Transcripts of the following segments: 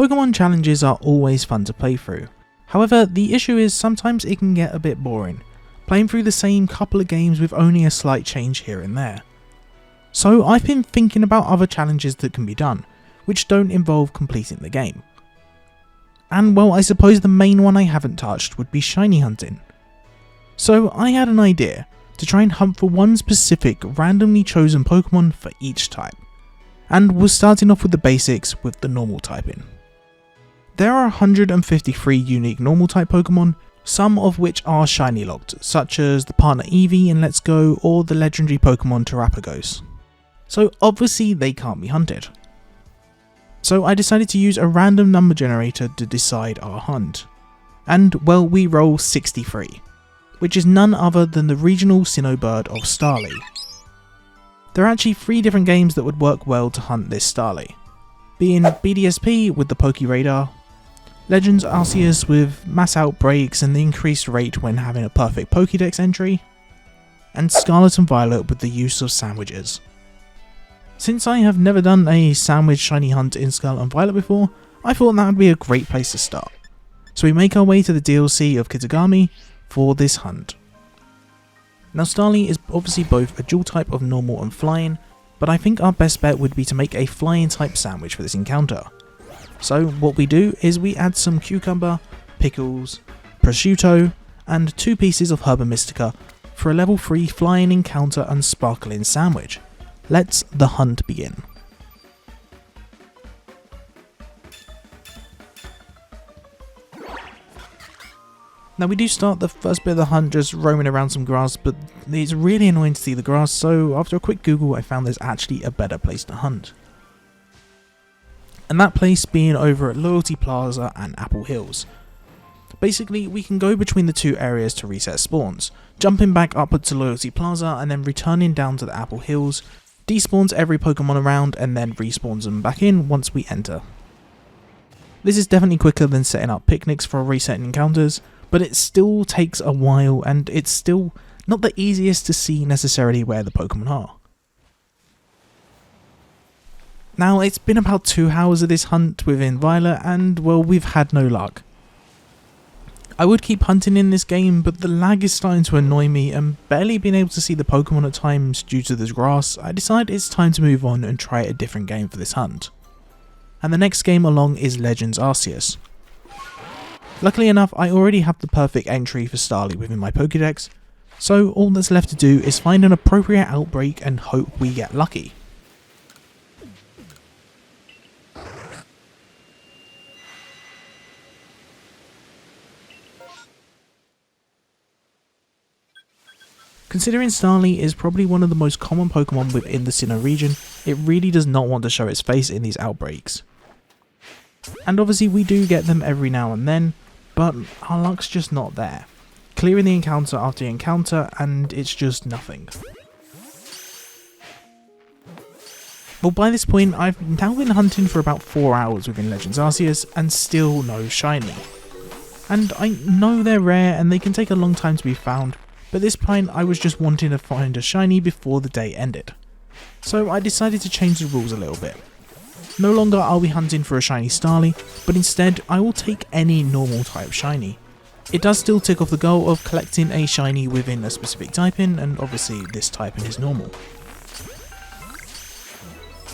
Pokemon challenges are always fun to play through. However, the issue is sometimes it can get a bit boring, playing through the same couple of games with only a slight change here and there. So I've been thinking about other challenges that can be done, which don't involve completing the game. And well, I suppose the main one I haven't touched would be shiny hunting. So I had an idea to try and hunt for one specific randomly chosen Pokemon for each type, and we're starting off with the basics with the normal typing. There are 153 unique normal type Pokemon, some of which are shiny locked, such as the partner Eevee in Let's Go or the legendary Pokemon Terapagos. So obviously they can't be hunted. So I decided to use a random number generator to decide our hunt. And well, we roll 63, which is none other than the regional Sinnoh bird of Starly. There are actually 3 different games that would work well to hunt this Starly, being BDSP with the Poke Radar, Legends Arceus with mass outbreaks and the increased rate when having a perfect Pokédex entry, and Scarlet and Violet with the use of sandwiches. Since I have never done a sandwich shiny hunt in Scarlet and Violet before, I thought that would be a great place to start. So we make our way to the DLC of Kitagami for this hunt. Now Starly is obviously both a dual type of normal and flying, but I think our best bet would be to make a flying type sandwich for this encounter. So what we do is we add some cucumber, pickles, prosciutto, and 2 pieces of Herba Mystica for a level 3 flying encounter and sparkling sandwich. Let's the hunt begin. Now we do start the first bit of the hunt just roaming around some grass, but it's really annoying to see the grass, so after a quick Google I found there's actually a better place to hunt. And that place being over at Loyalty Plaza and Apple Hills. Basically, we can go between the 2 areas to reset spawns, jumping back up to Loyalty Plaza and then returning down to the Apple Hills, despawns every Pokemon around and then respawns them back in once we enter. This is definitely quicker than setting up picnics for resetting encounters, but it still takes a while and it's still not the easiest to see necessarily where the Pokemon are. Now it's been about 2 hours of this hunt within Violet and well, we've had no luck. I would keep hunting in this game, but the lag is starting to annoy me and barely being able to see the Pokemon at times due to the grass, I decided it's time to move on and try a different game for this hunt. And the next game along is Legends Arceus. Luckily enough, I already have the perfect entry for Starly within my Pokédex, so all that's left to do is find an appropriate outbreak and hope we get lucky. Considering Starly is probably one of the most common Pokemon within the Sinnoh region, it really does not want to show its face in these outbreaks. And obviously we do get them every now and then, but our luck's just not there. Clearing the encounter after encounter and it's just nothing. Well, by this point I've now been hunting for about 4 hours within Legends Arceus and still no shiny. And I know they're rare and they can take a long time to be found, but at this point I was just wanting to find a shiny before the day ended. So I decided to change the rules a little bit. No longer are we hunting for a shiny Starly, but instead I will take any normal type shiny. It does still tick off the goal of collecting a shiny within a specific typing, and obviously this typing is normal.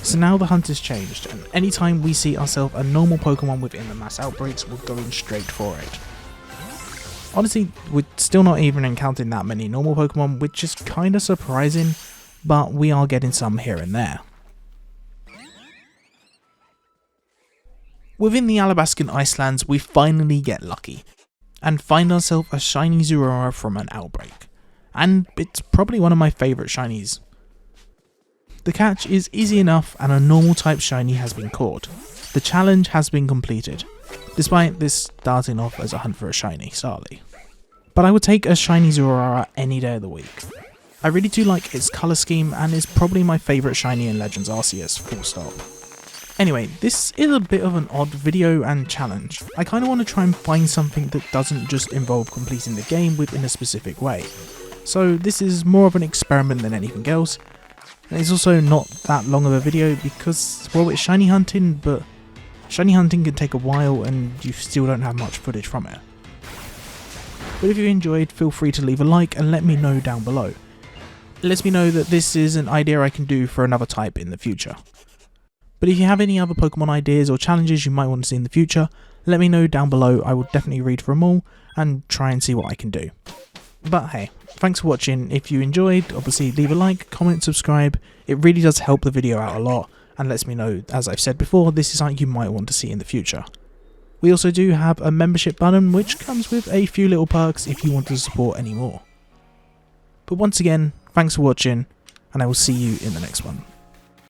So now the hunt has changed, and anytime we see ourselves a normal Pokemon within the mass outbreaks, we're going straight for it. Honestly, we're still not even encountering that many normal Pokemon, which is kinda surprising, but we are getting some here and there. Within the Alabaskan Icelands, we finally get lucky, and find ourselves a shiny Zeraora from an outbreak, and it's probably one of my favourite shinies. The catch is easy enough and a normal type shiny has been caught. The challenge has been completed, despite this starting off as a hunt for a shiny Starly. But I would take a shiny Zeraora any day of the week. I really do like its colour scheme and is probably my favourite shiny in Legends Arceus, full stop. Anyway, this is a bit of an odd video and challenge. I kind of want to try and find something that doesn't just involve completing the game within a specific way. So this is more of an experiment than anything else. And it's also not that long of a video because, well, it's shiny hunting, but Shiny hunting can take a while and you still don't have much footage from it. But if you enjoyed, feel free to leave a like and let me know down below. It lets me know that this is an idea I can do for another type in the future. But if you have any other Pokemon ideas or challenges you might want to see in the future, let me know down below. I will definitely read for them all and try and see what I can do. But hey, thanks for watching. If you enjoyed, obviously leave a like, comment, subscribe. It really does help the video out a lot and lets me know, as I've said before, this is something you might want to see in the future. We also do have a membership button which comes with a few little perks if you want to support any more. But once again, thanks for watching and I will see you in the next one.